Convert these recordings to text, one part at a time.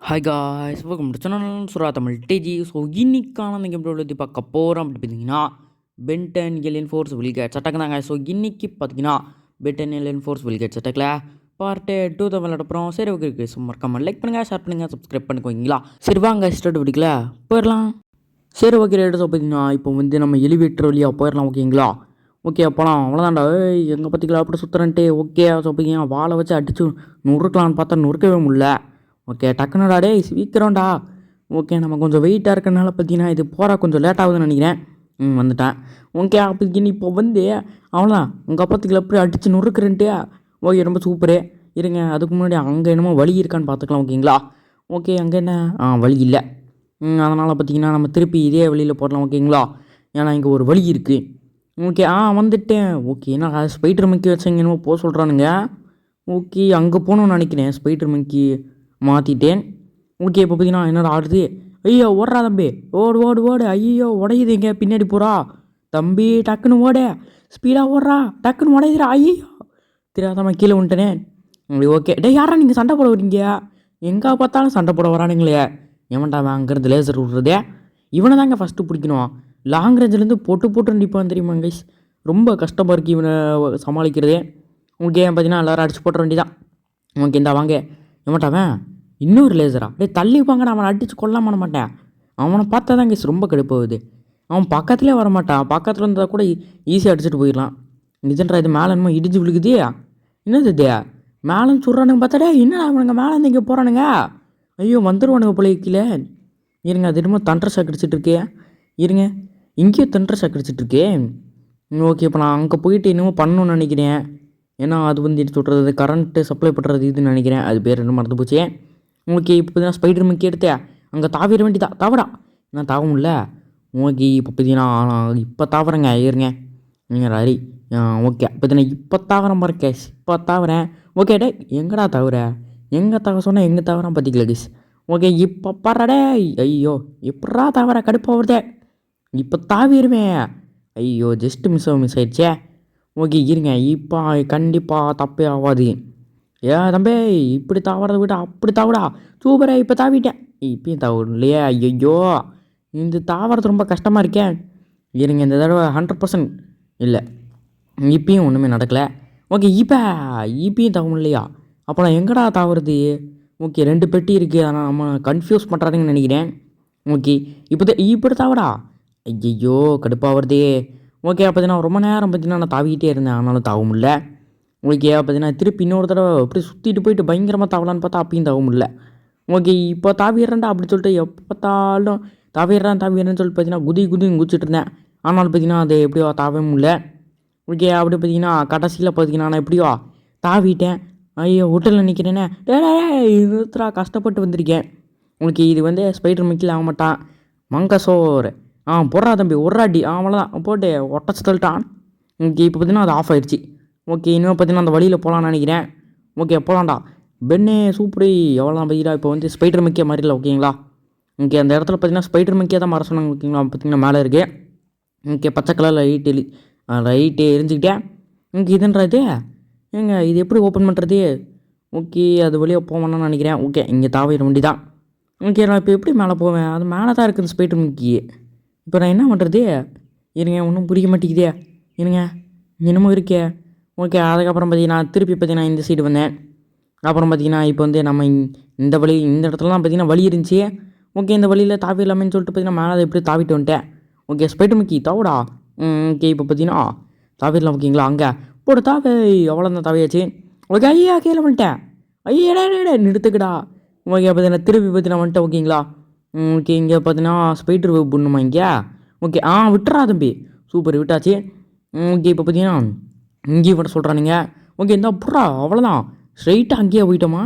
Hi guys welcome to channel சுறா Tamil டேஜி. So இன்னைக்கான அந்த கேம் பற்றி பார்க்க போகிறோம் அப்படி பார்த்தீங்கன்னா பென்டன் எலியன் ஃபோர்ஸ் வில்கேட் சட்டக்கு தாங்க. ஸோ இன்னைக்கு பார்த்தீங்கன்னா பென்டன் எலியன் ஃபோர்ஸ் வில்கேட் சட்டக்கில் பார்ட்டு 2 தான் விளையாடப்புறோம். சரி ஓகே ஓகே. ஸோ மறக்காமல் லைக் பண்ணுங்கள், ஷேர் பண்ணுங்கள், சப்ஸ்கிரைப் பண்ணிக்கோங்களா. சரி வாங்க ஸ்டார்ட் பிடிக்கல போயிடலாம். சரி ஓகே ரைட்டு. ஸோ பார்த்தீங்கன்னா இப்போ வந்து நம்ம எலிவேட்டர் வழியாக போயிடலாம் ஓகேங்களா. ஓகே அப்போலாம் அவ்வளோதான்டா. எங்கே பார்த்திங்களா அப்படி சுற்றுறன்ட்டு ஓகே. ஸோ பார்த்தீங்கன்னா வாழை வச்சு அடித்து நொறுக்கலான்னு பார்த்தா நொறுக்கவே முடியல. ஓகே டக்குனுடா டே சீக்கிரம்டா. ஓகே நம்ம கொஞ்சம் வெயிட்டாக இருக்கிறனால பார்த்தீங்கன்னா இது போகிற கொஞ்சம் லேட் ஆகுதுன்னு நினைக்கிறேன். வந்துட்டேன். ஓகே அப்போதைக்கு இப்போ வந்து அவ்வளோதான் உங்கள் அப்பத்துக்கு எப்படி அடித்து நொறுக்குறேன்ட்டு. ஓகே ரொம்ப சூப்பரு. இருங்க அதுக்கு முன்னாடி அங்கே என்னமோ வழி இருக்கான்னு பார்த்துக்கலாம் ஓகேங்களா. ஓகே அங்கே என்ன வழி இல்லை. அதனால் பார்த்தீங்கன்னா நம்ம திருப்பி இதே வழியில் போடலாம் ஓகேங்களா. ஏன்னா இங்கே ஒரு வழி இருக்குது. ஓகே வந்துட்டேன். ஓகே என்ன ஸ்பைடர் மங்கி வச்சங்க என்னமோ போக சொல்கிறானுங்க. ஓகே அங்கே போகணுன்னு நினைக்கிறேன். ஸ்பைடர் மங்கி மாற்றிட்டேன். ஓகே இப்போ பார்த்தீங்கன்னா என்னடா ஆடுது. ஐயோ ஓடுறா தம்பி, ஓடு ஓடு ஓடு. ஐயோ உடையுது எங்கே பின்னாடி போகிறா தம்பி. டக்குன்னு ஓடு, ஸ்பீடாக ஓடுறா, டக்குன்னு உடையுதுரா. ஐயோ தெரியாதம்மா கீழே விட்டனே. ஓகே டே யாரா நீங்கள் சண்டை போட வரீங்க? எங்கே பார்த்தாலும் சண்டை போட வரானுங்களே. ஏமாண்டா அங்கேருந்து லேசர் விட்றதே. இவனை தாங்க ஃபஸ்ட்டு பிடிக்கணும். லாங் ரேஞ்சிலேருந்து போட்டு நிற்பான் தெரியுமா கைஸ். ரொம்ப கஷ்டமாக இருக்குது இவனை சமாளிக்கிறதே. ஓகே பார்த்தீங்கன்னா எல்லோரும் அடிச்சு போட்டுற வேண்டியதான். ஓகே இந்தா வாங்க. ஏமாட்டாவன் இன்னொரு லேசரா டே தள்ளி வாங்க. அவனை அடித்து கொல்லாம பண்ண மாட்டேன். அவனை பார்த்தா தான் கேஸ் ரொம்ப கடுப்பாகுது. அவன் பக்கத்துலேயே வரமாட்டான். பக்கத்தில் இருந்தால் கூட ஈஸியாக அடிச்சுட்டு போயிடலாம். இதுன்றா இது மேலே என்னமோ இடிஞ்சு விழுகுது. என்னது இது மேலேன்னு சொல்கிறானுங்க பார்த்தாடே. என்ன அவனுங்க மேலேருந்து இங்கே போகிறானுங்க. ஐயோ வந்துடுவானுங்க போல கீழே. இருங்க அது என்னமோ தண்டர் ஷாக் அடிச்சிட்டு இருக்கே. இருங்க இங்கேயும் தண்டர் ஷாக் அடிச்சிட்டு இருக்கே. ஓகே இப்போ நான் அங்கே போயிட்டு என்னமோ பண்ணணும்னு நினைக்கிறேன். ஏன்னா அது வந்து சொல்கிறது கரண்ட்டு சப்ளை பண்ணுறது இதுன்னு நினைக்கிறேன். அது பேர் என்ன மறந்து போச்சே. ஓகே இப்போ பார்த்தீங்கன்னா ஸ்பைடர் மிக்கி எடுத்தேன். அங்கே தாவிட வேண்டியதா தாவடா. நான் தாவ முடியல. ஓகே இப்போ பார்த்தீங்கன்னா இப்போ தாவறேங்க. இருங்க நீங்கள் ராரி. ஓகே பார்த்தீங்கன்னா இப்போ தாவறேன் பாரு கேஷ். இப்போ தாவறேன். ஓகே டே எங்கடா தவிர எங்கே தவிர சொன்னால் எங்கே தவிரம் பார்த்திக்கல கேஷ். ஓகே இப்போ பாடுறாடே. ஐயோ எப்படா தவிர கடுப்பாக வருதே. இப்போ தாவிடுவேன். ஐயோ ஜஸ்ட்டு மிஸ் ஆயிடுச்சே. ஓகே இருங்க இப்போ கண்டிப்பாக தப்பே ஆகாது. தம்பி இப்படி தாவறதை விட அப்படி தாவிடா. சூப்பரா இப்போ தாவிட்டேன். இப்பயும் தாவிடும் இல்லையா. ஐயோ இந்த தாவறது ரொம்ப கஷ்டமாக இருக்கேன். இருங்க இந்த தடவை 100% இல்லை. இப்பயும் ஒன்றுமே நடக்கலை. ஓகே இப்பயும் தாவும் இல்லையா. அப்போ நான் எங்கடா தாவறது. ஓகே 2 பெட்டி இருக்குது. ஆனால் நம்ம கன்ஃபியூஸ் பண்ணுறாதுன்னு நினைக்கிறேன். ஓகே இப்படி தாவடா. ஐயோ கடுப்பாக வருதே. ஓகே பார்த்தீங்கன்னா ரொம்ப நேரம் பார்த்தீங்கன்னா நான் தாவிக்கிட்டே இருந்தேன். ஆனாலும் தாவ முடியல. ஓகே பார்த்தீங்கன்னா திருப்பி இன்னொரு தடவை அப்படி சுற்றிட்டு போயிட்டு பயங்கரமாக தாவலான்னு பார்த்தா அப்பயும் தாவ முடியல. ஓகே இப்போ தாவிடுறேன்டா அப்படி சொல்லிட்டு எப்போ பார்த்தாலும் தாவிடுறேன்னு சொல்லிட்டு பார்த்தீங்கன்னா குதின்னு குதிச்சுட்டு இருந்தேன். ஆனாலும் பார்த்தீங்கன்னா அது எப்படியோ தாவே முடியல. ஓகே அப்படி பார்த்தீங்கன்னா கடைசியில் பார்த்தீங்கன்னா நான் எப்படியோ தாவிட்டேன். ஐயோ ஹோட்டலில் நிற்கிறேனே. இருத்துறா கஷ்டப்பட்டு வந்திருக்கேன். ஓகே இது வந்து ஸ்பைடர் மிக்கில் ஆக மாட்டான். மங்கசோர் போடுறா தம்பி ஒராடி. அவ்வளோதான் போட்டு ஒட்டச்சு தள்ளிட்டான். ஓகே இப்போ பார்த்தீங்கன்னா அது ஆஃப் ஆயிடுச்சு. ஓகே இனிமேல் பார்த்தீங்கன்னா அந்த வழியில் போகலான்னு நினைக்கிறேன். ஓகே போகலான்டா பென்னே சூப்பரு. எவ்வளோதான் பார்த்தீங்கன்னா இப்போ வந்து ஸ்பைடர் மிக்கிய மாதிரி இல்லை ஓகேங்களா. ஓகே அந்த இடத்துல பார்த்தீங்கன்னா ஸ்பைடர் மிக்கியாக தான் மர சொன்னாங்க ஓகேங்களா. பார்த்தீங்கன்னா மேலே இருக்குது. ஓகே பச்சை கலர் லைட்டு எரிஞ்சுக்கிட்டேன். ஓகே இதுன்றா இது ஏங்க இது எப்படி ஓப்பன் பண்ணுறது. ஓகே அது வழியாக போவேன்னு நினைக்கிறேன். ஓகே இங்கே தாவிட வேண்டி தான். ஓகே நான் இப்போ எப்படி மேலே போவேன். அது மேலே தான் இருக்குது இந்த ஸ்பைடர் மிக்கி. இப்போ நான் என்ன பண்ணுறது. இருங்க ஒன்றும் புரிய மாட்டேங்குதே. இருங்க என்னமோ இருக்கே. ஓகே அதுக்கப்புறம் பார்த்தீங்கன்னா திருப்பி பார்த்தீங்கன்னா இந்த சைடு வந்தேன். அப்புறம் பார்த்தீங்கன்னா இப்போ வந்து நம்ம இந்த இடத்துலலாம் பார்த்தீங்கன்னா வழி இருந்துச்சு. ஓகே இந்த வழியில் தாவிடலாமேன்னு சொல்லிட்டு பார்த்தீங்கன்னா மேலே அதை எப்படி தாவிட்டு வந்துட்டேன். ஓகே ஸ்பைடர் மிக்கி தாவடா. ஓகே இப்போ பார்த்தீங்கன்னா தாவிடலாம் ஓகேங்களா. அங்கே போடு தாவே. அவ்வளோதான் தாவியாச்சு. ஓகே ஐயா கீழே வந்துட்டேன். ஐயா நிறுத்துக்கடா. ஓகே பார்த்தீங்கன்னா திருப்பி பார்த்தீங்கன்னா வந்துட்டேன் ஓகேங்களா. ஓகே இங்கே பார்த்தீங்கன்னா ஸ்பைடர் வெப் பண்ணுமா இங்கே. ஓகே விட்டுறா தம்பி. சூப்பர் விட்டாச்சு. ஓகே இப்போ பார்த்தீங்கன்னா இங்கேயும் விட சொல்கிறானுங்க. ஓகே இந்த அப்புறா அவ்வளோதான் ஸ்ட்ரைட்டாக அங்கேயே போயிட்டோமா.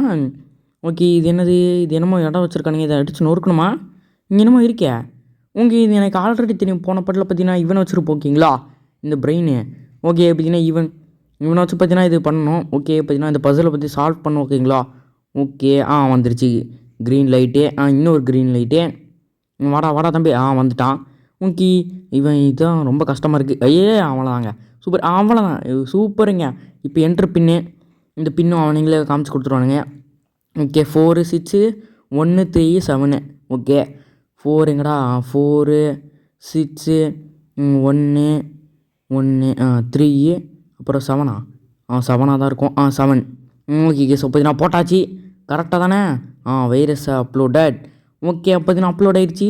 ஓகே இது என்னது. இது என்னமோ இடம் வச்சுருக்கானுங்க. இதை அடித்து நொறுக்கணுமா. இங்கே என்னமோ இருக்கே. ஓகே இது எனக்கு ஆல்ரெடி தெரியும். போன பட்டில் பார்த்தீங்கன்னா இவனை வச்சுருப்போம் ஓகேங்களா. இந்த பிரெயின். ஓகே பார்த்தீங்கன்னா இவனை வச்சு பார்த்தீங்கன்னா இது பண்ணணும். ஓகே பார்த்தீங்கன்னா இந்த பசிலை பற்றி சால்வ் பண்ணணும் ஓகேங்களா. ஓகே வந்துருச்சு க்ரீன் லைட்டு. இன்னொரு க்ரீன் லைட்டு. வாடா தம்பி. வந்துட்டான். ஓகே இவன் இதுதான் ரொம்ப கஷ்டமாக இருக்குது. அவ்வளோதாங்க சூப்பர். அவ்வளோதான் சூப்பருங்க. இப்போ என்ட்ரு பின்னு இந்த பின்னும் அவனுங்களே காமிச்சு கொடுத்துருவானுங்க. ஓகே 4 6 1 3 7 ஓகே 4 எங்கடா 4 6 1 1 3 அப்புறம் 7 7 தான் இருக்கும் 7 ஓகே ஸோ பார்த்தீங்கன்னா போட்டாச்சு கரெக்டாக தானே வைரஸ் அப்லோடட் ஓகே அப்போ பார்த்தீங்கன்னா அப்லோட் ஆயிடுச்சு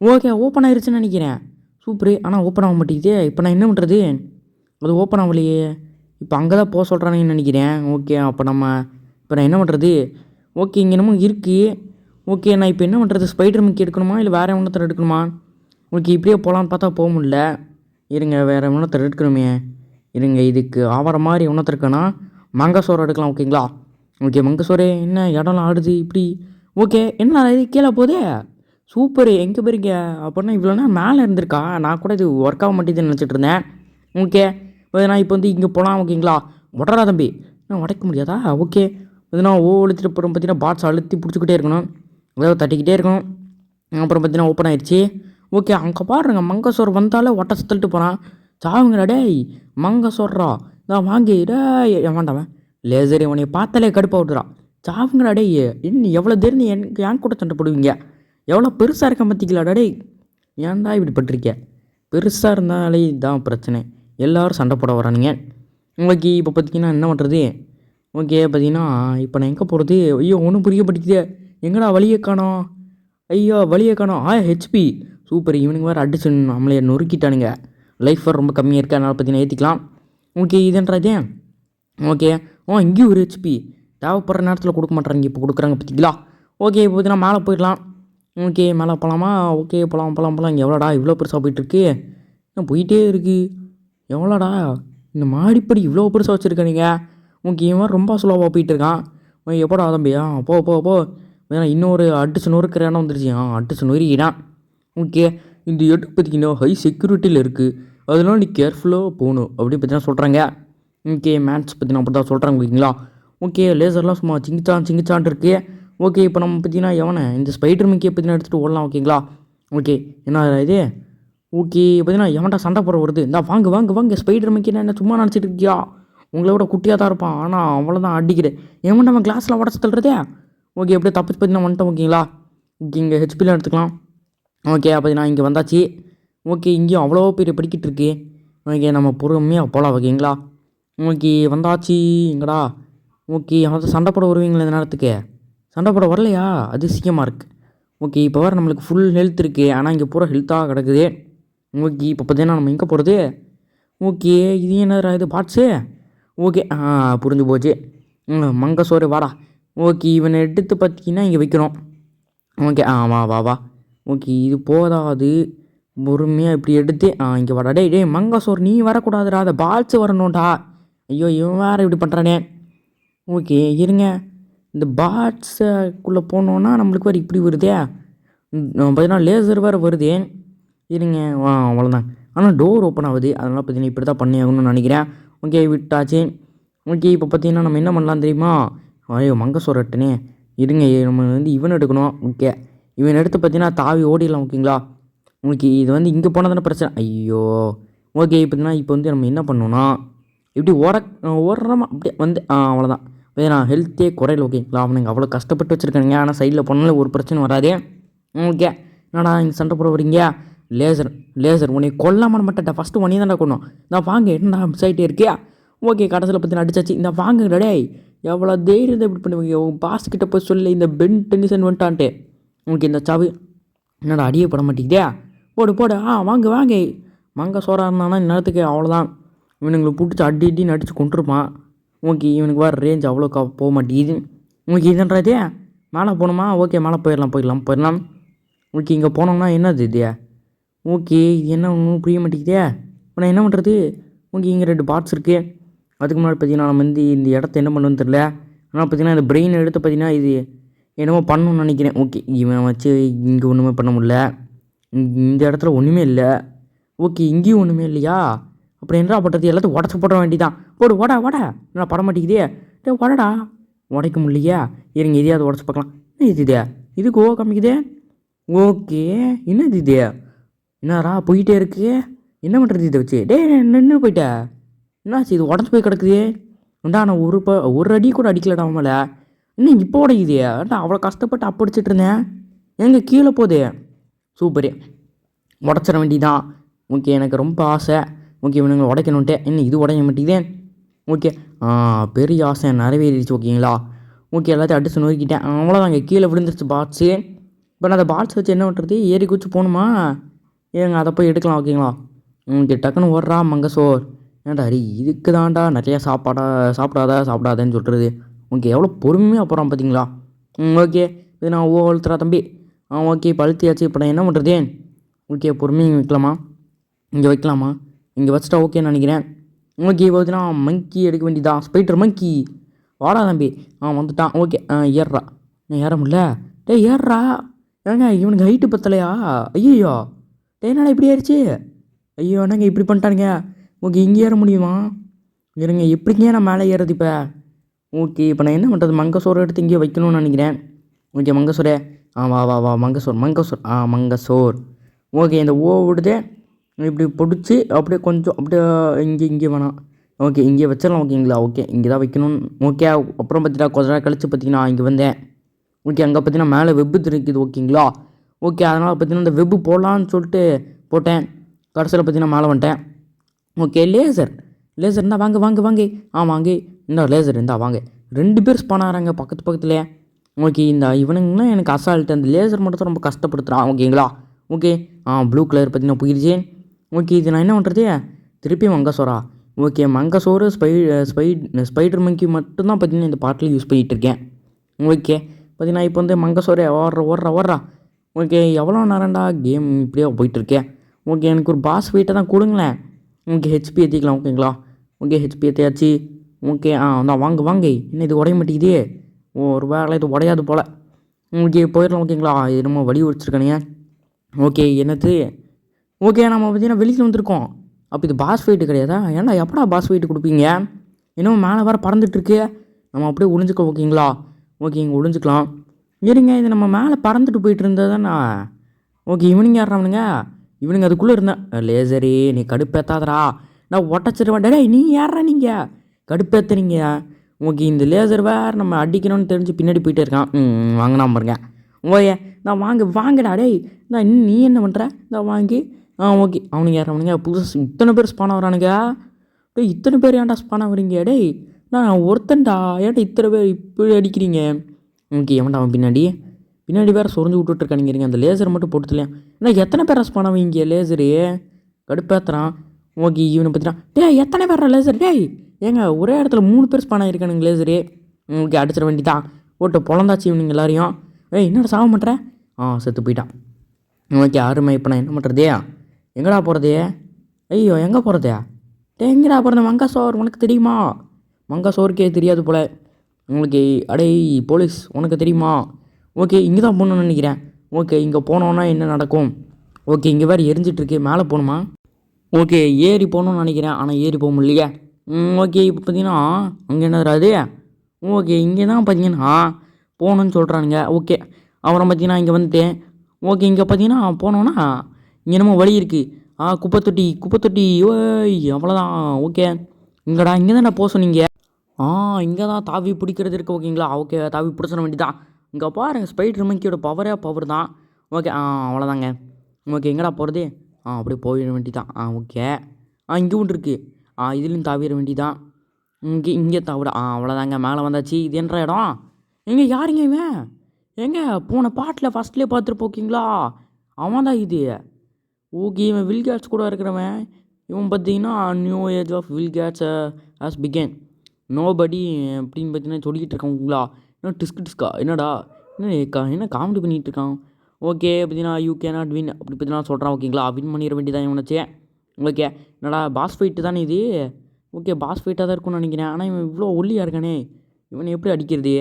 ஓகே ஓப்பன் ஆயிடுச்சுன்னு நினைக்கிறேன் சூப்பரு ஆனால் ஓப்பன் ஆக மாட்டேங்குது இப்போ நான் என்ன பண்ணுறது அது ஓப்பன் ஆகலையே இப்போ அங்கே தான் போக சொல்கிறானேன்னு நினைக்கிறேன் ஓகே அப்போ இப்போ நான் என்ன பண்ணுறது ஓகே இங்கே என்னமோ இருக்குது ஓகே நான் இப்போ என்ன பண்ணுறது ஸ்பைடர் மிக்கி எடுக்கணுமா இல்லை வேறு எவ்வளோத்தர் எடுக்கணுமா ஓகே இப்படியே போகலான்னு பார்த்தா போக முடியல இருங்க வேறு எவ்வளோத்தர் எடுக்கணுமே இருங்க இதுக்கு ஆவற மாதிரி எவ்வளோத்தர் இருக்குன்னா மங்கசோரம் எடுக்கலாம் ஓகேங்களா ஓகே மங்கசோரே என்ன இடம்லாம் ஆடுது இப்படி ஓகே என்ன இது கீழே போதே சூப்பர் எங்கே போயிருக்க அப்படின்னா இவ்வளோ நேரம் மேலே இருந்திருக்கா நான் கூட இது ஒர்க் ஆக மாட்டேதுன்னு நினச்சிட்டு இருந்தேன் ஓகே நான் இப்போ வந்து இங்கே போகலாம் ஓகேங்களா உடறா தம்பி நான் உடைக்க முடியாதா ஓகே நான் ஓடிச்சிட்டு அப்புறம் பார்த்தீங்கன்னா பாட்ஸ் அழுத்தி பிடிச்சிக்கிட்டே இருக்கணும் அதாவது தட்டிக்கிட்டே இருக்கணும் அப்புறம் பார்த்தீங்கன்னா ஓப்பன் ஆயிடுச்சு ஓகே அங்கே பாருங்க மங்கசோர் வந்தாலே ஒட்ட சுத்தலிட்டு போகிறான் சாவுங்கடா டேய் மங்கசோர்ரா நான் வாங்கி வேண்டாவன் லேசர் உனைய பார்த்தாலே கடுப்பாக விட்டுறான் சாவுங்கடா டேய் இன்னும் எவ்வளோ தேர்ந்து என் கூட சண்டை போடுவீங்க எவ்வளோ பெருசாக இருக்க பார்த்திக்கலாடா டேய் ஏன்டா இப்படி பட்டிருக்க பெருசாக இருந்தாலே இதுதான் பிரச்சனை எல்லோரும் சண்டை போட வரானுங்க ஓகே இப்போ பார்த்தீங்கன்னா என்ன பண்ணுறது ஓகே பார்த்தீங்கன்னா இப்போ நான் எங்கே போகிறது ஐயோ ஒன்றும் புரிய படிக்குது எங்கடா வழியை காணோம் ஐயோ வழியை காணோம் ஹெச்பி சூப்பர் ஈவினிங் வேறு அடிச்சு நம்மளே நொறுக்கிட்டானுங்க லைஃப் வேறு ரொம்ப கம்மியாக இருக்குது அதனால் பார்த்தீங்கன்னா ஏற்றிக்கலாம் ஓகே இதுன்றதே ஓகே இங்கேயும் ஒரு ஹெச்பி தேவைப்படுற நேரத்தில் கொடுக்க மாட்டேறாங்க இப்போ கொடுக்குறாங்க பார்த்திங்களா ஓகே இப்போ பார்த்தீங்கன்னா மேலே போயிடலாம் ஓகே மேலே போகலாமா ஓகே போகலாம் இங்கே எவ்வளோடா இவ்வளோ பெருசாக போயிட்டுருக்கு போயிட்டே இருக்குது எவ்வளோடா இந்த மாடிப்படி இவ்வளோ பெருசாக வச்சுருக்கானுங்க ஓகே இவன் ரொம்ப ஸ்லோவாக போயிட்டுருக்கான் எப்போடா தம்பியா போ ஏன்னா இன்னொரு அடிச்சு நொறுக்கிற இடம் வந்துருச்சு அடிச்சு நொறுக்கிடான் ஓகே இந்த இடம் பார்த்திங்கன்னா ஹை செக்யூரிட்டியில் இருக்குது அதெல்லாம் நீ கேர்ஃபுல்லாக போகணும் அப்படின்னு பார்த்தீங்கன்னா சொல்கிறாங்க ஓகே மேட்ச் பார்த்தீங்கன்னா அப்படி தான் சொல்கிறாங்க ஓகேங்களா ஓகே லேசர்லாம் சும்மா சிங்கிச்சான் இருக்குது ஓகே இப்போ நம்ம பார்த்தீங்கன்னா எவனை இந்த ஸ்பைடர் மிக்கியை பார்த்தீங்கன்னா எடுத்துகிட்டு ஓடலாம் ஓகேங்களா ஓகே என்ன இது ஓகே பார்த்தீங்கன்னா எவன்டா சண்டை போட வருது இந்த வாங்க ஸ்பைடர் மிக்கினா என்ன சும்மா நினச்சிட்டு இருக்கியா உங்களை விட குட்டியாக தான் இருப்பான் ஆனால் அவ்வளோதான் அடிக்கிறேன் எவன்டா அவன் கிளாஸில் உடச்சு தள்ளுறதே ஓகே எப்படியே தப்பிச்சு பார்த்தீங்கன்னா வந்துட்டோம் ஓகேங்களா ஓகே இங்கே ஹெச்பிலாம் எடுத்துக்கலாம் ஓகே பார்த்தீங்கன்னா இங்கே வந்தாச்சு ஓகே இங்கேயும் அவ்வளோ பெரிய படிக்கிட்டு இருக்கு ஓகே நம்ம பொறுமையாக போகலாம் ஓகேங்களா ஓகே வந்தாச்சு எங்கடா ஓகே அவன் சண்டை போட வருவீங்களா இந்த நேரத்துக்கு சண்டை போட வரலையா அதிசயமாக இருக்குது ஓகே இப்போ வேறு நம்மளுக்கு ஃபுல் ஹெல்த் இருக்குது ஆனால் இங்கே பூரா ஹெல்த்தாக கிடக்குது ஓகே இப்போ பார்த்தீங்கன்னா நம்ம எங்கே போகிறது ஓகே இது என்ன இது பாட்ஸு ஓகே புரிஞ்சு போச்சு மங்கசோறு வாடா ஓகே இவனை எடுத்து பார்த்தீங்கன்னா இங்கே வைக்கிறோம் ஓகே வா ஓகே இது போதாது பொறுமையாக இப்படி எடுத்து இங்கே வாடா டேய் மங்கசோறு நீ வரக்கூடாதுடா அதை பால்ஸ் வரணும்டா ஐயோ இவன் வேறு இப்படி பண்ணுறானே ஓகே இருங்க இந்த பாட்ஸுக்குள்ளே போனோன்னா நம்மளுக்கு வேறு இப்படி வருதே பார்த்தீங்கன்னா லேசர் வேறு வருது இருங்க அவ்வளோதான் ஆனால் டோர் ஓப்பன் ஆகுது அதனால் பார்த்தீங்கன்னா இப்படி தான் பண்ணி ஆகணும்னு நினைக்கிறேன் ஓகே விட்டாச்சு ஓகே இப்போ பார்த்தீங்கன்னா நம்ம என்ன பண்ணலாம் தெரியுமா ஐயோ மங்கசோர் எட்டுனே இருங்க நம்ம வந்து இவன் எடுக்கணும் ஓகே இவன் எடுத்து பார்த்தீங்கன்னா தாவி ஓடிடலாம் ஓகேங்களா ஓகே இது வந்து இங்கே போனால் தானே பிரச்சனை ஐயோ ஓகே பார்த்தீங்கன்னா இப்போ வந்து நம்ம என்ன பண்ணோன்னா இப்படி ஓடுறோமா அப்படியே வந்து அவ்வளோதான் நான் ஹெல்த்தே குறையில ஓகேங்களா அவனுங்க அவ்வளோ கஷ்டப்பட்டு வச்சுருக்கானுங்க ஆனால் சைடில் போனாலும் ஒரு பிரச்சனை வராது ஓகே என்னடா இங்கே சண்டை போட வரீங்க லேசர் உன்னை கொல்லாமல் மாட்டேன்டா ஃபஸ்ட்டு உன்னையே தான்டா கொண்டோம் நான் வாங்க என்னடா மிஸ் ஆகிட்டே இருக்கியா ஓகே கடைசியில் பார்த்தீங்கன்னா அடிச்சாச்சு இந்த வாங்க டேய் எவ்வளோ தைரியம் இப்படி பண்ணுவீங்க உங்கள் பாஸ்கிட்ட போய் சொல்லி இந்த பென் டென்னிசன் வந்துட்டான்ட்டு ஓகே இந்த சாவி என்னடா அடியே போட மாட்டேங்குதே போடு வாங்க மங்க சோறாக இருந்தானா இந்த நேரத்துக்கு அவ்வளோதான் இவனுங்களை பிடிச்சி அடின்னு அடித்து கொண்டுருப்பான் ஓகே இவனுக்கு வேறு ரேஞ்ச் அவ்வளோ போக மாட்டேங்குது ஓகே இதுன்றதே மேலே போகணுமா ஓகே மேலே போயிடலாம் ஓகே இங்கே போனோம்னா என்னது இது ஓகே இது என்ன ஒன்றும் புரிய மாட்டேங்குதே இப்போ நான் என்ன பண்ணுறது ஓகே இங்கே 2 பாட்ஸ் இருக்குது அதுக்கு முன்னாடி பார்த்தீங்கன்னா நம்ம வந்து இந்த இடத்த என்ன பண்ணுன்னு தெரில ஆனால் பார்த்தீங்கன்னா இந்த பிரெயின் எடுத்து பார்த்தீங்கன்னா இது என்னமோ பண்ணணும்னு நினைக்கிறேன் ஓகே இவன் வச்சு இங்கே ஒன்றுமே பண்ண முடியல இந்த இடத்துல ஒன்றுமே இல்லை ஓகே இங்கேயும் ஒன்றுமே இல்லையா அப்புறம் என்ன பண்ணுறது எல்லாத்தையும் உடச்சி போட வேண்டியதான் ஓட என்ன பட மாட்டேங்குதே உடடா உடைக்க முடியலையா இருங்க இதையாவது உடச்சி பார்க்கலாம் இதுக்கு காமிக்குதே ஓகே என்னது இது என்னடா போயிட்டே இருக்கு என்ன பண்ணுறது இதை வச்சு நின்று போயிட்ட என்னாச்சு இது உடஞ்சி போய் கிடக்குது நான் ஒரு அடி கூட அடிக்கலடா மேலே என்ன இப்போ உடையுது? ஏன்டா அவ்வளோ கஷ்டப்பட்டு அப்போ அடிச்சிட்டு இருந்தேன், எங்கே கீழே போகுது? சூப்பரு, உடச்சிட வேண்டியதான். ஓகே, எனக்கு ரொம்ப ஆசை. ஓகே, இவனுங்களை உடைக்கணுன்ட்டு. என்ன இது உடைய மாட்டேங்குதே? ஓகே, பெரிய ஆசை நிறைவேறிடுச்சு. ஓகேங்களா? ஓகே, எல்லாத்தையும் அடிச்சு நொறுக்கிட்டேன். அவ்வளோதாங்க, கீழே விழுந்துருச்சு பாட்ஸு. இப்போ நான் அந்த பாட்ஸ் வச்சு என்ன பண்ணுறது? ஏறி குச்சி போகணுமா? ஏங்க அதை போய் எடுக்கலாம். ஓகேங்களா? ஓகே, டக்குன்னு ஓடுறா மங்கசோர். ஏன்டா அரி இதுக்கு தான்டா நிறையா சாப்பிடாதேன்னு சொல்கிறது. ஓகே, எவ்வளோ பொறுமையாக போகிறான் பார்த்தீங்களா? ஓகே, இது நான் அழுத்துறா தம்பி. ஓகே, இப்போ அழுத்தியாச்சு. இப்போ நான் என்ன பண்ணுறது? ஓகே, பொறுமையாக இங்கே வைக்கலாமா? இங்கே வைக்கலாமா? இங்கே வச்சுட்டா ஓகேன்னு நினைக்கிறேன். ஓகே, பார்த்தீங்கன்னா மங்கி எடுக்க வேண்டியதான். ஸ்பைடர் மங்கி வாடா தம்பி. வந்துட்டான். ஓகே, ஏறுறா. நான் ஏற முடியல. டேய் ஏறுறா. ஏங்க இவனுக்கு ஹைட்டு பத்தலையா? ஐயோ, டே என்னடா இப்படி ஆயிடுச்சு? ஐயோ, என்னங்க இப்படி பண்ணிட்டானுங்க? ஓகே, இங்கே ஏற முடியுமா? இருங்க, எப்படிங்க நான் மேலே ஏறது இப்போ? ஓகே, இப்போ நான் என்ன பண்ணுறது? மங்கசோறு எடுத்து இங்கே வைக்கணும்னு நினைக்கிறேன். ஓகே, மங்கசோரே. வா வா வா, மங்கசோர். மங்கசோர். ஓகே, இந்த விடுதே இப்படி பிடிச்சி அப்படியே கொஞ்சம் அப்படியே இங்கே வேணாம். ஓகே, இங்கே வச்சிடலாம். ஓகேங்களா? ஓகே, இங்கே தான் வைக்கணும். ஓகே, அப்புறம் பார்த்தீங்கன்னா கொஞ்ச நேரம் கழிச்சு பார்த்தீங்கன்னா இங்கே வந்தேன். ஓகே, அங்கே பார்த்தீங்கன்னா மேலே வெப்பு தெரிக்குது. ஓகேங்களா? ஓகே, அதனால் பார்த்தீங்கன்னா இந்த வெப்பு போடலான்னு சொல்லிட்டு போட்டேன். கடைசியில் பார்த்தீங்கன்னா மேலே வந்துட்டேன். ஓகே, லேசர் இருந்தால் வாங்க வாங்க. இந்த லேசர் இருந்தால் வாங்க. 2 பேர் ஸ்பான் ஆகிறாங்க பக்கத்துலேயே. ஓகே, இந்த இவனுங்களாம் எனக்கு அசால்ட்டு. அந்த லேசர் மட்டும் தான் ரொம்ப கஷ்டப்படுத்துகிறான். ஓகேங்களா? ஓகே, ப்ளூ கலர் பார்த்தீங்கன்னா போயிடுச்சு. ஓகே, இது நான் என்ன பண்ணுறது? திருப்பி மங்கசோரா? ஓகே, மங்கசோறு ஸ்பைடர் மங்கி மட்டும்தான் பார்த்தீங்கன்னா இந்த பாட்டில் யூஸ் பண்ணிகிட்ருக்கேன். ஓகே, பார்த்தீங்கன்னா இப்போ வந்து மங்கசோரே ஓடுறா. ஓகே, எவ்வளோ நேரம்டா கேம் இப்படியே போயிட்டுருக்கேன். ஓகே, எனக்கு ஒரு பாஸ் வெயிட்டை தான் கொடுங்களேன். ஓகே, ஹெச்பி ஏற்றிக்கலாம். ஓகேங்களா? Okay, HP ஏற்றியாச்சு. ஓகே, நான் வாங்க. என்ன இது உடைய மாட்டேங்குதே? ஒரு வேலை இது உடையாது போல். ஓகே, போயிடலாம். ஓகேங்களா? இது நம்ம வழி வச்சுருக்கானுங்க. ஓகே, என்னது? ஓகே, நம்ம பார்த்தீங்கன்னா வெளியில் வந்திருக்கோம். அப்போ இது பாஸ் வெயிட்டு கிடையாதா? ஏன்டா எப்படா பாஸ் வெயிட்டு கொடுப்பீங்க? இன்னும் மேலே வேறு பறந்துட்டுருக்கு. நம்ம அப்படியே ஒளிஞ்சுக்கோ. ஓகேங்களா? ஓகே, இங்கே ஒளிஞ்சிக்கலாம். இருங்க, இது நம்ம மேலே பறந்துட்டு போயிட்டு இருந்தது தானே. ஓகே, இவனுங்க யாரானுங்க? இவனுங்க அதுக்குள்ளே இருந்தேன். லேசரே நீ கடுப்பேத்தாதரா, நான் ஒட்டச்சிருவேன். டே நீ யாரா? நீங்கள் கடுப்பேற்றுறீங்க. ஓகே, இந்த லேசர் வேறு நம்ம அடிக்கணும்னு தெரிஞ்சு பின்னாடி போயிட்டே இருக்கான். வாங்கினா பாருங்க. ஓயே, நான் வாங்கடா. டேய் நான் நீ என்ன பண்ணுற? நான் வாங்கி ஓகே, அவனுங்க யாரவனுங்க புதுசு இத்தனை பேர் ஸ்பான் ஆகிறானுங்க. டேய் இத்தனை பேர் ஏன்டா ஸ்பான் ஆகுறீங்க? டேய் நான் ஒருத்தன்டா, ஏன்டா இத்தனை பேர் இப்படி அடிக்கிறீங்க? ஓகே, எவன்டா அவன் பின்னாடி வேறு சொரிஞ்சு விட்டுட்ருக்கானுங்க. அந்த லேசர் மட்டும் போட்டுலையா? ஏன்னா எத்தனை பேரை ஸ்பான் ஆவீங்க? லேசரு கடுப்பேற்றுறான். ஓகே, இவனை பற்றினா டேய் எத்தனை பேர் லேசர்? டேய் ஏங்க ஒரே இடத்துல 3 பேர் ஸ்பான் ஆகிருக்கானுங்க லேசரு. ஓகே, அடிச்சிட வேண்டிதான். ஓட்டு பொழந்தாச்சு இவனுங்க எல்லாரையும். என்னடா சாக மாட்டேறேன்? செத்து போயிட்டான். ஓகே, அருமை. இப்போ நான் என்ன பண்ணுறது? எங்கடா போகிறது? ஐயோ, எங்கே போகிறது? எங்கடா போகிறது? மங்கசோர் உனக்கு தெரியுமா? மங்கசோருக்கே தெரியாது போல். உங்களுக்கு அடே போலீஸ் உனக்கு தெரியுமா? ஓகே, இங்கே தான் போகணுன்னு நினைக்கிறேன். ஓகே, இங்கே போனோன்னா என்ன நடக்கும்? ஓகே, இங்கே வேறு எரிஞ்சிட்ருக்கு. மேலே போகணுமா? ஓகே, ஏறி போகணுன்னு நினைக்கிறேன். ஆனால் ஏறி போக முடியலையே. ஓகே, இப்போ பார்த்தீங்கன்னா அங்கே என்னது? ஓகே, இங்கே தான் பார்த்தீங்கன்னா போகணுன்னு சொல்கிறானுங்க. ஓகே, அப்புறம் பார்த்தீங்கன்னா இங்கே வந்துட்டேன். ஓகே, இங்கே பார்த்தீங்கன்னா போனோன்னா இங்கே என்னமோ வழி இருக்குது. குப்பை தொட்டி. ஓய் அவ்வளோதான். ஓகே, இங்கே தான்டா போக சொன்னீங்க. இங்கே தான் தாவி பிடிக்கிறது இருக்குது. ஓகேங்களா? ஓகே, தாவி பிடிச்சிட வேண்டியதான். இங்கே பாருங்கள், ஸ்பைடர் மங்கியோட பவர் தான். ஓகே, அவ்வளோதாங்க. ஓகே, எங்கடா போகிறது? அப்படியே போயிட வேண்டியதான். ஓகே, இங்கே ஒன்று இருக்குது. இதுலேயும் தாவிட வேண்டியதான். இங்கே தாவிட. அவ்வளோதாங்க, மேலே வந்தாச்சு. இது என்ற இடம்? எங்கே யாருங்க இவன்? ஏங்க போன பாட்டில் ஃபஸ்ட்லேயே பார்த்துட்டு போக்கிங்களா? அவன் தான் இது. ஓகே, இவன் வில்கேட்ஸ் கூட இருக்கிறவன். இவன் பார்த்தீங்கன்னா new age of Vilgax has begun. Nobody அப்படின்னு பார்த்தீங்கன்னா சொல்லிக்கிட்டு இருக்காங்களா? என்ன டிஸ்கா? என்னடா என்ன காமெடி பண்ணிகிட்டு இருக்கான்? ஓகே, பார்த்தீங்கன்னா யூ கேனாட் வின் அப்படி பார்த்தீங்கன்னா சொல்கிறான். ஓகேங்களா? வின் பண்ணிட வேண்டியதான் இவனச்சே. ஓகே, என்னடா பாஸ் ஃபைட்டு தானே இது? ஓகே, பாஸ் ஃபைட்டாக தான் இருக்கும்னு நினைக்கிறேன். ஆனால் இவன் இவ்வளோ ஒல்லியாக இருக்கானே, இவனை எப்படி அடிக்கிறது?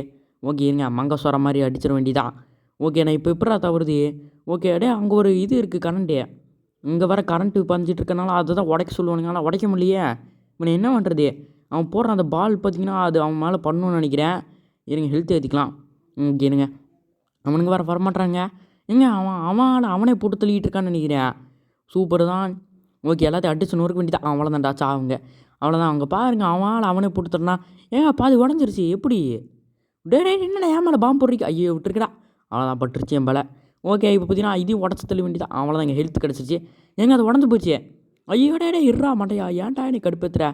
ஓகே, இருங்க மங்கசோர மாதிரி அடிச்சிட வேண்டியதான். ஓகே, நான் இப்போ எப்படா தவறுது? ஓகே, அடே அங்கே ஒரு இது இருக்குது கரண்ட்டு. இங்கே வர கரண்ட்டு பஞ்சிட்டு இருக்கனால அதை தான் உடைக்க சொல்லுவானுங்க. ஆனால் உடைக்க முடியலையே. இவனை என்ன பண்ணுறது? அவன் போடுற அந்த பால் பார்த்திங்கன்னா அது அவன் மேலே பண்ணணும்னு நினைக்கிறேன். இருங்க ஹெல்த் ஏற்றிக்கலாம். ஓகே, இருங்க அவனுங்க வேறு வரமாட்டாங்க. எங்க அவனே போட்டு தள்ளிக்கிட்டு இருக்கான்னு நினைக்கிறேன். சூப்பர் தான். ஓகே, எல்லாத்தையும் அடிச்சு நொறுக்க வேண்டியதான். அவ்வளோதான்டா அவங்க. அவ்வளோதான். அவங்க பாருங்கள், அவனே போட்டு தரனா. ஏங்க பாதி உடஞ்சிருச்சு எப்படி? டே என்னடா ஏன் மேலே பாம்பு போடுறீங்க? ஐயோ விட்டுருக்கடா. அவ்வளோதான் பட்டுருச்சு என் மேலே. ஓகே இப்போ பார்த்தீங்கன்னா இதையும் உடச்சி தள்ளி வேண்டியதான். அவ்வளோதான் எங்கள் ஹெல்த் கிடச்சிச்சு. எங்கே அது உடஞ்சி போச்சு? ஐயோ டே இருறா மாட்டையா, ஏன்டா எனக்கு கடுப்பேத்துற?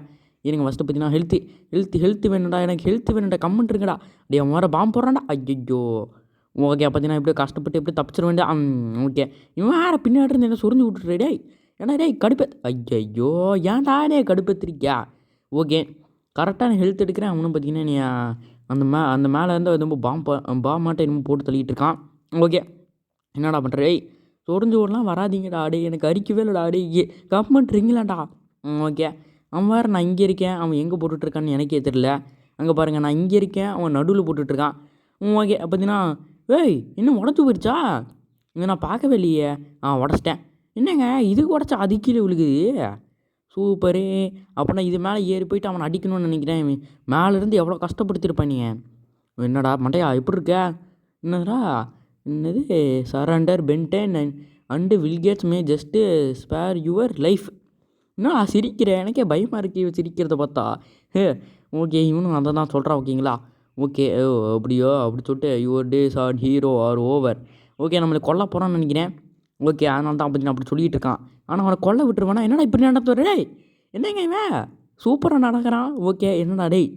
எனக்கு ஃபஸ்ட்டு பார்த்தீங்கன்னா ஹெல்த்து வேணும்டா, எனக்கு ஹெல்த்து வேணும்டா, கம்மெண்ட் இருக்குடா. டே அவன் வேறு பாம்பு போடுறான்டா. ஐயோ ஓகே பார்த்தீங்கன்னா எப்படியோ கஷ்டப்பட்டு எப்படி தப்பிச்சிட வேண்டிய. ஓகே இவன் வேறு பின்னாடி இருந்து என்ன சொரிஞ்சு விட்டுரு. டேய் ஏன்னா டேய் ஐயோ ஏன்டா டே கடுப்பேத்திருக்கியா? ஓகே கரெக்டான ஹெல்த் எடுக்கிறேன். அவனும் பார்த்தீங்கன்னா நீ அந்த மேலே இருந்து ரொம்ப பாம்பாட்டை இன்னும் போட்டு தள்ளிட்டு இருக்கான். ஓகே என்னடா பண்ணுற? டேய் சொரிஞ்சு ஓடலாம் வராதிங்கடா. டே எனக்கு அரிக்கவே இல்லைடா. டே கம்மெண்ட்றீங்களாண்டா. ஓகே அவன் வேறு நான் இங்கே இருக்கேன், அவன் எங்கே போட்டுட்ருக்கான்னு எனக்கே தெரில. அங்கே பாருங்கள் நான் இங்கே இருக்கேன், அவன் நடுவில் போட்டுட்ருக்கான். ஓகே பார்த்தீங்கன்னா ஏய் இன்னும் உடச்சி போயிடுச்சா? இங்கே நான் பார்க்கவே இல்லையே. உடச்சிட்டேன். என்னங்க இதுக்கு உடச்சா அது கீழே விழுகுது? சூப்பரு. அப்படின்னா இது மேலே ஏறி போயிட்டு அவனை அடிக்கணும்னு நினைக்கிறேன். மேலேருந்து எவ்வளோ கஷ்டப்படுத்திருப்பான் நீ. என்னடா மண்டையா எப்படி இருக்க? என்னடா என்னது surrender Benton and Vilgax may just spare your life. என்ன சிரிக்கிறேன்? எனக்கே பயமாக இருக்கு சிரிக்கிறத பார்த்தா. ஓகே இவனும் அதை தான் சொல்கிறான். ஓகேங்களா? ஓகே அப்படியோ அப்படி சொல்லிட்டு your days are hero are over. Okay நம்மளை கொல்ல போகிறான்னு நினைக்கிறேன். ஓகே அதனால தான் அப்படி சொல்லிகிட்டு இருக்கான். ஆனால் அவனை கொல்ல விட்டுருவானா? என்னடா இப்படி நடத்துவார்? டேய் என்னங்க இவன் சூப்பராக நடக்கிறான். ஓகே என்னடா டேய்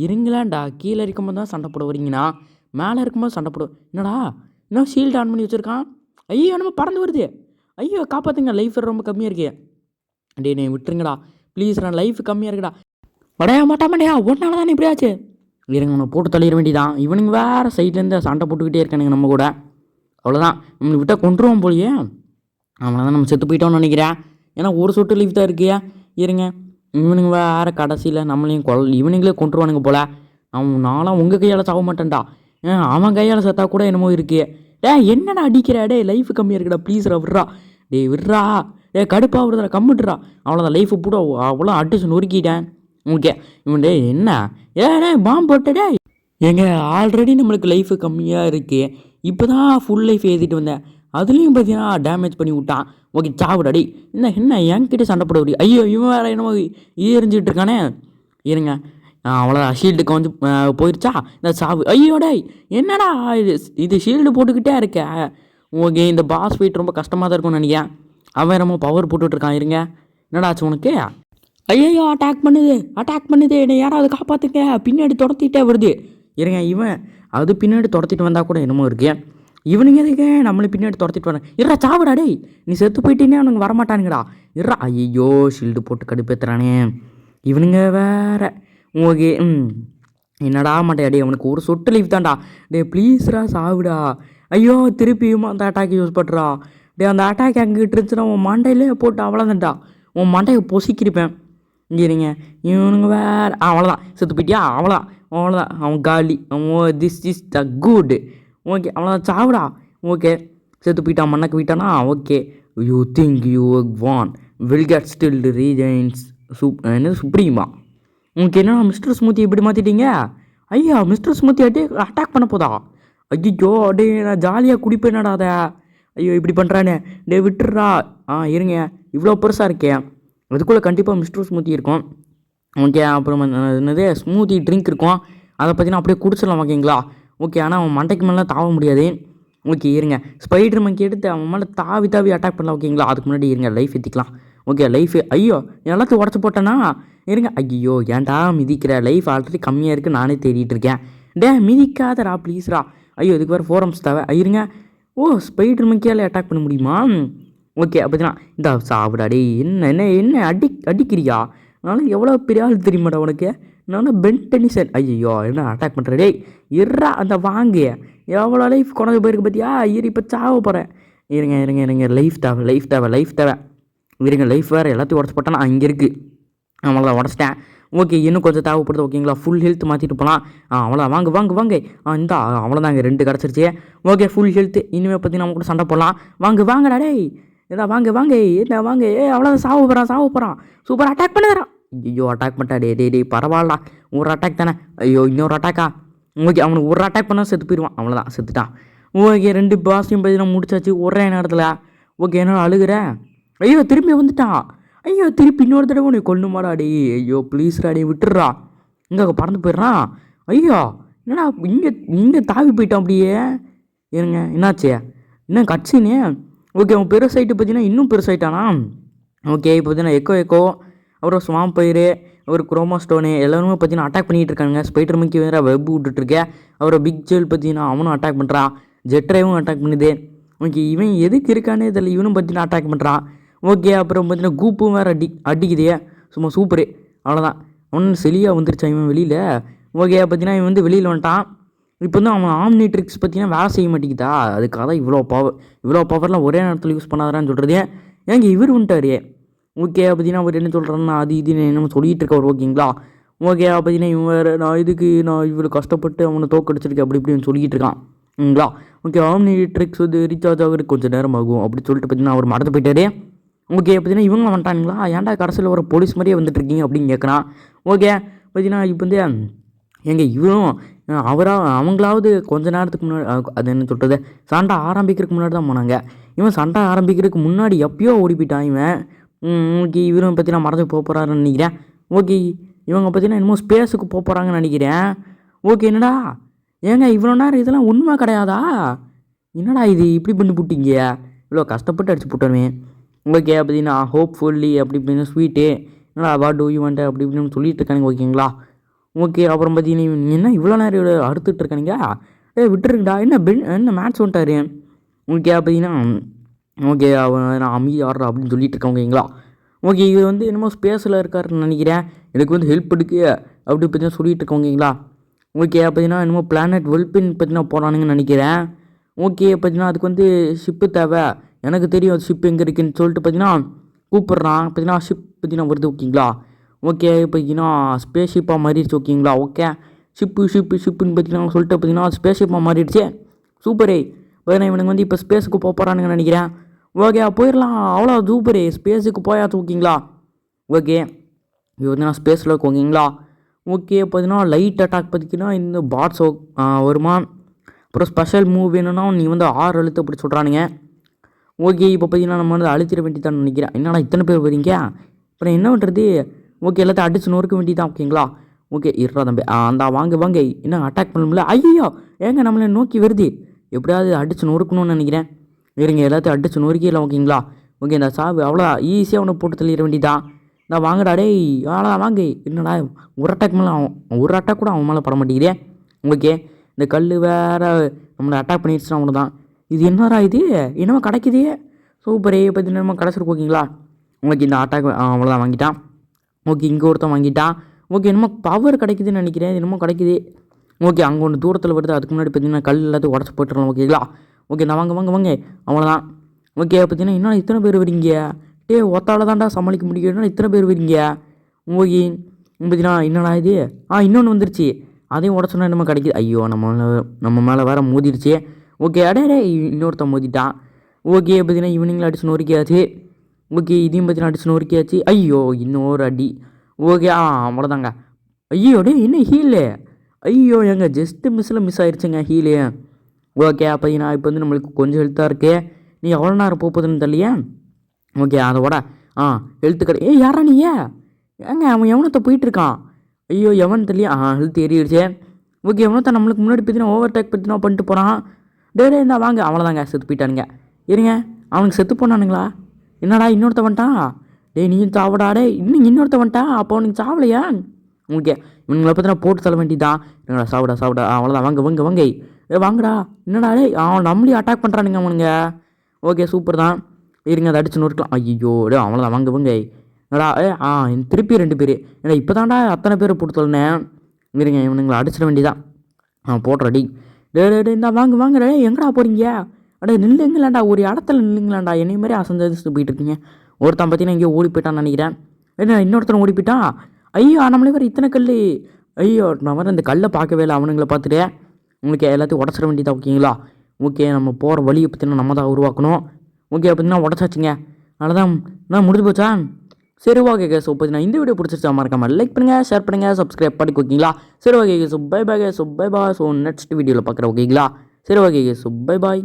இருங்களாண்டா, கீழே இருக்கும்போது தான் சண்டை போட வரீங்கண்ணா, மேலே இருக்கும்போது சண்டை போட என்னடா இன்னும் ஷீல்டு ஆன் பண்ணி வச்சுருக்கான். ஐயோ நம்ம பறந்து வருது. ஐயோ காப்பாற்றுங்க, லைஃப் ரொம்ப கம்மியாக இருக்கே. டே நீ விட்டுருங்கடா ப்ளீஸ், நான் லைஃப் கம்மியாக இருக்குடா. வடையா மாட்டாமடையா ஒன்றால தானே இப்படியாச்சு. இருங்க உன்னை போட்டு தள்ளிட வேண்டியதான். இவனுங்க வேறு சைட்லேருந்து சண்டை போட்டுக்கிட்டே இருக்கானுங்க நம்ம கூட. அவ்வளோதான் நம்மளை விட்டால் கொண்டுருவோம் போலியே. அவ்வளோதான் நம்ம செத்து போயிட்டோம்னு நினைக்கிறேன். ஏன்னா ஒரு சொட்டு லீவ் தான் இருக்கியா. இருங்க இவனுங்க வேறு கடைசியில் நம்மளையும் இவனுங்களே கொண்டுருவானுங்க போல். நானும் உங்கள் கையால் சாக மாட்டேன்டா. அவன் கையால் செத்தா கூட என்னமோ இருக்கு. என்னடா அடிக்கிற? டே லைஃப் கம்மியாக இருக்குடா ப்ளீஸ்ரா விட்றா. டே விட்றா. கடுப்பாக விடுறா கம்மிட்டுறா. அவ்வளோதான் லைஃபு கூட அவ்வளோ அடிச்சு நொறுக்கிட்டேன். ஓகே இவன் டே என்ன பாம்பு போட்டடே. ஏங்க ஆல்ரெடி நம்மளுக்கு லைஃபு கம்மியாக இருக்கு. இப்போ தான் ஃபுல் லைஃப் எழுதிட்டு வந்தேன், அதுலேயும் பார்த்தீங்கன்னா டேமேஜ் பண்ணி விட்டான். ஓகே சாவுடாடி. என்ன என்கிட்ட சண்டை போட முடியும்? ஐயோ இவன் வேறு என்னமோ எரிஞ்சிக்கிட்டு இருக்கானே. இருங்க அவ்வளோதான் ஷீல்டுக்கு வந்து போயிடுச்சா இந்த சாவு. ஐயோ டேய் என்னடா இது ஷீல்டு போட்டுக்கிட்டே இருக்க. ஓகே இந்த பாஸ் ஃபைட் ரொம்ப கஷ்டமாக தான் இருக்கும்னு நினைக்கிறேன். அவன் ரொம்ப பவர் போட்டுட்ருக்கான். இருங்க என்னடா ஆச்சு உனக்கு? ஐயோ அட்டாக் பண்ணுது என்னை யாராவது காப்பாற்றுங்க, பின்னாடி துரத்திட்டே வருது. இருங்க இவன் அது பின்னாடி துரத்திட்டு வந்தால் கூட என்னமோ இருக்கு. இவனுங்க எதுக்கு நம்மளை பின்னாடி துரத்திட்டு வரேன். இருறா சாவுடா டேய், நீ செத்து போயிட்டீங்கன்னா அவனுங்க வரமாட்டானுங்கடா. இருறா. ஐயோ ஷீல்டு போட்டு கடுப்பேத்துறானே இவனுங்க வேறு. ஓகே என்னடா மாட்டேன் டே, அவனுக்கு ஒரு சொட்டு லீவ் தான்டா. டே ப்ளீஸ்ரா சாவுடா. ஐயோ திருப்பியும் அந்த அட்டாக் யூஸ் பண்ணுறா. டே அந்த அட்டாக் அங்கிட்டு இருந்துச்சுன்னா உன் மண்டையிலே போட்டு அவ்வளோதான்டா, உன் மண்டையை பொசிக்கிருப்பேன். இருங்க இவனுங்க வேறு. அவ்வளோதான் செத்து போயிட்டியா? அவ்வளோதான் அவன் காலி. அவன் this is the good. Okay அவ்வளோதான் சாவுடா. ஓகே செத்து போயிட்டான், மண்ணக்கு போயிட்டானா. Okay you think you van will get still regions என்னது சுப்ரீமா. உங்களுக்கு என்ன மிஸ்டர் ஸ்மூத்தி எப்படி மாற்றிட்டீங்க? ஐயா மிஸ்டர் ஸ்மூத்தி அட்டாக் பண்ண போதா? ஐயோ டே நான் ஜாலியாக குடிப்பேனடா அதை. ஐயோ இப்படி பண்ணுறானே. டே விட்டுறா. இருங்க இவ்வளோ பெருசாக இருக்கேன், அதுக்குள்ளே கண்டிப்பாக மிஸ்டர் ஸ்மூத்தி இருக்கும். ஓகே அப்புறம் என்னது ஸ்மூத்தி ட்ரிங்க் இருக்கும், அதை பார்த்தீங்கன்னா அப்படியே குடிச்சிடலாம். ஓகேங்களா? ஓகே ஆனால் அவன் மண்டைக்கு மேலே தாவ முடியாது. ஓகே இருங்க ஸ்பைடர் மங்கி எடுத்து அவன் மேலே தாவி அட்டாக் பண்ணலாம். ஓகேங்களா? அதுக்கு முன்னாடி இருங்க லைஃப் ஏற்றிக்கலாம். ஓகே லைஃபு ஐயோ எல்லாத்தையும் உடச்சி போட்டேன்னா. இருங்க ஐயோ ஏன்டா மிதிக்கிற? லைஃப் ஆல்ரெடி கம்மியாக இருக்குது, நானே தேடிட்டு இருக்கேன். மிதிக்காதரா ப்ளீஸ்ரா. ஐயோ இதுக்கு வேறு ஃபோரம்ஸ் தேவை. இருங்க ஸ்பைடர் மங்கியால் அட்டாக் பண்ண முடியுமா? ஓகே அப்படின்னா இந்த சாப்பிடாடே. என்ன அடிக்கிறியா? அதனால் எவ்வளோ பெரிய ஆள் தெரியுமாடா உனக்கு. நான் பென்டனிசன். ஐயோ என்ன அட்டாக் பண்ணுற? டேய் இருறா அந்த வாங்க. எவ்வளோ லைஃப் குறைஞ்சி போயிருக்கு பார்த்தியா? இப்போ சாவ போகிறேன். இருங்க லைஃப் தேவை. இருங்க லைஃப் வேறு எல்லாத்தையும் உடச்சி போட்டேன்னா அங்கே இருக்குது. அவ்வளோதான் உடச்சிட்டேன். ஓகே இன்னும் கொஞ்சம் தேவைப்படுது. ஓகேங்களா? ஃபுல் ஹெல்த் மாற்றிட்டு போகலாம். அவ்வளோதான் வாங்க இந்த அவ்வளோதாங்க 2 கிடச்சிருச்சு. Okay full health. இனிமேல் பற்றி நம்ம கூட சண்டை போடலாம். வாங்கடா டேய் ஏதா வாங்க அவ்வளோதான் சாவ போகிறான். சூப்பர் அட்டாக் பண்ணுறான். ஐயோ அட்டாக் பண்ணிட்டா. டே பரவாயில்லடா, ஒரு அட்டாக் தானே. ஐயோ இன்னொரு அட்டாக்கா? ஓகே அவனுக்கு ஒரு அட்டாக் பண்ணால் செத்து போயிடுவான். அவ்வளோதான் செத்துட்டான். ஓகே 2 பாஸையும் பார்த்தீங்கன்னா முடிச்சாச்சு ஒரே நேரத்தில். ஓகே என்ன அழுகிறேன்? ஐயோ திரும்பி வந்துட்டான். ஐயோ திருப்பி இன்னொரு தடவை உன்னை கொல்லுமாடா டே. ஐயோ ப்ளீஸ்ரா டே விட்டுடுறா. இங்கே பறந்து போயிடுறான். ஐயோ என்னடா இங்கே இங்கே தாவி போயிட்டான் அப்படியே. ஏனுங்க என்னாச்சு என்ன கட்சின்னு? ஓகே அவன் பெருசாயிட்டு பார்த்தீங்கன்னா இன்னும் பெருசாயிட்டானா? ஓகே இப்போ பார்த்தீங்கன்னா எக்கோ அப்புறம் ஸ்வாம் பயிர் ஒரு குரோமா ஸ்டோனு எல்லாருமே பார்த்தீங்கன்னா அட்டாக் பண்ணிகிட்டு இருக்காங்க. ஸ்பைடர் மங்கி வேறு வெப் விட்டுட்ருக்கேன். அப்புறம் பிக் ஜெல் பார்த்தீங்கன்னா அவனும் அட்டாக் பண்ணுறான். ஜெட்ரைவும் அட்டாக் பண்ணுது. ஓகே இவன் எதுக்கு இருக்கானே தெரியல, இவனும் பார்த்தீங்கன்னா அட்டாக் பண்ணுறான். ஓகே அப்புறம் பார்த்தீங்கன்னா கூப்பும் வேறு அடிக்குதே சும்மா சூப்பரு. அவ்வளோதான் அவனு செலியாக வந்துருச்சான் இவன் வெளியில். ஓகே பார்த்தீங்கன்னா இவன் வந்து வெளியில் வந்துட்டான். இப்போ வந்து அவன் ஆம்னிட்ரிக்ஸ் பார்த்தீங்கன்னா வேலை செய்ய மாட்டேங்குதா, அதுக்காக தான் இவ்வளோ பவர்லாம் ஒரே நேரத்தில் யூஸ் பண்ணாதான்னு சொல்கிறது. ஏங்க இவர் வந்துட்டாரு. ஓகே பார்த்தீங்கன்னா அவர் என்ன சொல்கிறாருன்னா அது இதுன்னு என்னமோ சொல்லிகிட்டு இருக்கவர். ஓகேங்களா ஓகே பார்த்தீங்கன்னா இவன் வேறு நான் இவ்வளோ கஷ்டப்பட்டு அவனை தோக்கடிச்சிருக்கேன் அப்படி இப்படின்னு சொல்லிக்கிட்டு இருக்கான்ங்களா. ஓகே ஆம்னிட்ரிக்ஸ் வந்து ரீசார்ஜ் ஆகிறதுக்கு கொஞ்சம் நேரம் ஆகும் அப்படின்னு சொல்லிட்டு பார்த்தீங்கன்னா அவர் மறந்து போயிட்டாரு. ஓகே பார்த்தீங்கன்னா இவங்க வந்துட்டாங்களா, ஏன்டா கடைசியில் ஒரு போலீஸ் மாதிரியே வந்துட்டு இருக்கீங்க அப்படின்னு கேட்குறான். ஓகே பார்த்தீங்கன்னா இப்போ வந்து எங்க இவரும் அவங்களாவது கொஞ்ச நேரத்துக்கு முன்னாடி அது என்ன சொல்கிறது சண்டை ஆரம்பிக்கிறதுக்கு முன்னாடி தான் போனாங்க. இவன் சண்டை ஆரம்பிக்கிறதுக்கு முன்னாடி எப்பயோ ஓடி போயிட்டான் இவன். ஓகே இவரும் பார்த்தீங்கன்னா மறந்து போகிறாருன்னு நினைக்கிறேன். ஓகே இவங்க பார்த்தீங்கன்னா இன்னமும் ஸ்பேஸுக்கு போகிறாங்கன்னு நினைக்கிறேன். ஓகே என்னடா ஏங்க இவ்வளோ நேரம் இதெல்லாம் உண்மை கிடையாதா? என்னடா இது இப்படி பண்ணி போட்டிங்க, இவ்வளோ கஷ்டப்பட்டு அடிச்சு போட்டோமே. ஓகே பார்த்தீங்கன்னா ஹோப்ஃபுல்லி அப்படி இப்படின்னு ஸ்வீட்டு என்னடா வாட் டூ யூ வாண்ட் அப்படி இப்படின்னு சொல்லிட்டு இருக்கானுங்க. ஓகேங்களா ஓகே அப்புறம் பார்த்தீங்கன்னா என்ன இவ்வளோ நேரம் அறுத்துட்டு இருக்கானுங்க, விட்டுருக்குடா என்ன மேட்ச் வந்துட்டாரு. ஓகே பார்த்தீங்கன்னா ஓகே நான் அமைதி ஆடுறா அப்படின்னு சொல்லிட்டு இருக்கேன். ஓகேங்களா ஓகே இவர் வந்து என்னமோ ஸ்பேஸில் இருக்காருன்னு நினைக்கிறேன், எனக்கு வந்து ஹெல்ப் எடுக்கு அப்படி பார்த்தீங்கன்னா சொல்லிட்டு இருக்கேன். ஓகேங்களா ஓகே பார்த்தீங்கன்னா என்னமோ பிளானட் வெல்பின் பார்த்தீங்கன்னா போகிறானுங்கன்னு நினைக்கிறேன். ஓகே பார்த்தீங்கன்னா அதுக்கு வந்து ஷிப்பு தேவை, எனக்கு தெரியும் அது ஷிப் எங்கே இருக்குன்னு சொல்லிட்டு பார்த்தீங்கன்னா கூப்பிட்றான். பார்த்தீங்கன்னா ஷிப் பார்த்தீங்கன்னா வருது. ஓகேங்களா ஓகே பார்த்தீங்கன்னா ஸ்பேஸ் ஷிப்பாக மாறிடுச்சு. ஓகேங்களா ஓகே ஷிப்புன்னு பார்த்தீங்கன்னா சொல்லிட்டு பார்த்தீங்கன்னா ஸ்பேஸ் ஷிப்பாக மாறிடுச்சு. சூப்பரே பார்த்தீங்கன்னா இவனுக்கு வந்து இப்போ ஸ்பேஸுக்கு போகிறானுங்கன்னு நினைக்கிறேன். ஓகே போயிடலாம் அவ்வளோ சூப்பரே ஸ்பேஸுக்கு போயாச்சு. ஓகேங்களா ஓகே இது வந்து நான் ஸ்பேஸில் இருக்கும். ஓகேங்களா ஓகே பார்த்தீங்கன்னா லைட் அட்டாக் பார்த்திங்கன்னா இந்த பாட்ஸ் வருமா, அப்புறம் ஸ்பெஷல் மூவ் வேணும்னா நீ வந்து 6 அழுத்து அப்படி சொல்கிறானுங்க. ஓகே இப்போ பார்த்தீங்கன்னா நம்ம வந்து அழுத்திட வேண்டியதான்னு நினைக்கிறேன். என்னடா இத்தனை பேர் வரீங்க, அப்புறம் என்ன பண்ணுறது? ஓகே எல்லாத்தையும் அடிச்சு நொறுக்க வேண்டியதான். ஓகேங்களா ஓகே இருறா தம்பி அந்த வாங்க என்ன அட்டாக் பண்ணல. ஐயோ ஏங்க நம்மளை நோக்கி வருது, எப்படியாவது அடிச்சு நொறுக்கணும்னு நினைக்கிறேன். இருங்க எல்லாத்தையும் அடிச்சு நொறுக்கிடலாம். ஓகேங்களா ஓகே இந்த சாவு அவ்வளோ ஈஸியாக அவனை போட்டு தள்ளிட வேண்டியதான். நான் வாங்கடா டேய் அவ்வளோ வாங்க. என்னடா ஒரு அட்டாக் மேலே ஒரு அட்டாக் கூட அவன் மேலே பட மாட்டேங்குதே. ஓகே இந்த கல் வேறு நம்மளை அட்டாக் பண்ணிடுச்சுன்னா அவனு தான். இது என்னடா இது என்னமோ கிடைக்குதே சூப்பரே பற்றி நம்ம கிடச்சிருக்கு. ஓகேங்களா ஓகே இந்த அட்டாக் அவ்வளோதான் வாங்கிட்டான். ஓகே இங்கே ஒருத்தன் வாங்கிட்டான். ஓகே என்னமோ பவர் கிடைக்குதுன்னு நினைக்கிறேன், என்னமோ கிடைக்குது. ஓகே அங்கே ஒன்று தூரத்தில் வருது, அதுக்கு முன்னாடி பார்த்தீங்கன்னா கல் எல்லாத்தையும் உடச்சி போட்டுடலாம். ஓகேங்களா ஓகே நான் வாங்க அவ்வளோதான். ஓகே பார்த்தீங்கன்னா இன்னும் இத்தனை பேர் வரீங்க, ஒத்தால தான்டா சமாளிக்க முடியும், இத்தனை பேர் வரீங்க. ஓகே பார்த்தீங்கன்னா என்னடா இது இன்னொன்று வந்துருச்சு, அதையும் உடச்சோன்னா என்னமோ கிடைக்குது. ஐயோ நம்ம மேலே வேறு மோதிருச்சு. ஓகே அடே இன்னொருத்தன் மோதிட்டான். ஓகே பார்த்தீங்கன்னா ஈவினிங்கில் அடிச்சு நொறுக்கியாச்சு. ஓகே இதையும் பார்த்தீங்கன்னா அடிச்சு நொறுக்கியாச்சு. ஐயோ இன்னொரு அடி. ஓகே அவ்வளோதாங்க. ஐயோ என்ன ஹீலு, ஐயோ எங்க ஜஸ்ட்டு மிஸ் ஆயிடுச்சுங்க ஹீலு. ஓகே பார்த்தீங்கன்னா இப்போ வந்து நம்மளுக்கு கொஞ்சம் ஹெல்த்தாக இருக்குது. நீ எவ்வளோ நேரம் போகுதுன்னு தெரியலையா. ஓகே அதோட ஹெல்த்து கடை யாரா நீ ஏங்க அவன் எவனத்தை போயிட்டுருக்கான். ஐயோ எவன் தெரியலையா ஹெல்த் ஏறிடுச்சு. ஓகே எவனத்தை நம்மளுக்கு முன்னாடி பார்த்தீங்கன்னா ஓவர் டேக் பார்த்தீங்கன்னா பண்ணிட்டு போகிறான். இருந்தால் வாங்க அவ்வளோதாங்க செத்து போயிட்டானுங்க. இருங்க அவனுக்கு செத்து போனானுங்களா, என்னடா இன்னொருத்த வந்துட்டான். நீயும் சாவடா இன்னும் இன்னொருத்த வந்துட்டான், அப்போ அவனுக்கு சாவலையா. ஓகே இவனுங்களை பார்த்தீங்கன்னா போட்டு தள்ள வேண்டியதான். என்னடா சாப்பிடா அவ்வளோதான் வாங்க வாங்கடா. என்னடா அவன் நம்மளையும் அட்டாக் பண்ணுறானுங்க அவனுங்க. ஓகே சூப்பர் தான், இருங்க அதை அடிச்சு நொறுக்கலாம். ஐயோ அவ்வளோதான் வாங்க என்னடா திருப்பி 2 பேர். ஏன்னா இப்போ தான்டா அத்தனை பேரை போட்டு தள்ளனேன். இருங்க இவனுங்களை அடிச்சிட வேண்டியதான். போடுறடி இந்த வாங்க எங்கடா போகிறீங்க, நில்லுங்களாண்டா ஒரு இடத்துல நில்லுங்களாண்டா. என்னை மாதிரி அசந்து போயிட்டு இருக்கீங்க. ஒருத்தன் பார்த்தீங்கன்னா இங்கே ஓடி போயிட்டான்னு நினைக்கிறேன். என்ன இன்னொருத்தனை ஓடி போயிட்டான். ஐயோ நம்மளே வேறு இத்தனை கல். ஐயோ நான் வேறு இந்த கல்லை பார்க்கவே இல்லை. அவனுங்களை பார்த்துட்டு உங்களுக்கு எல்லாத்தையும் உடச்சிட வேண்டியதா. ஓகேங்களா ஓகே நம்ம போகிற வழியை பார்த்தீங்கன்னா நம்ம தான் உருவாக்கணும். ஓகே பார்த்தீங்கன்னா உடச்சாச்சுங்க, அதனால்தான் நான் முடிஞ்சு போச்சா. சரி ஓகே கேஸ் பார்த்தீங்கன்னா இந்த வீடியோ பிடிச்சிருச்சா மறக்காமல் லைக் பண்ணுங்கள், ஷேர் பண்ணுங்கள், சப்ஸ்கிரைப் பண்ணிக்கோ. ஓகேங்களா சரி okay guys bye bye. So next வீடியோவில் பார்க்குறேன். ஓகேங்களா சரி ஓகே கேஸ் பை பாய்.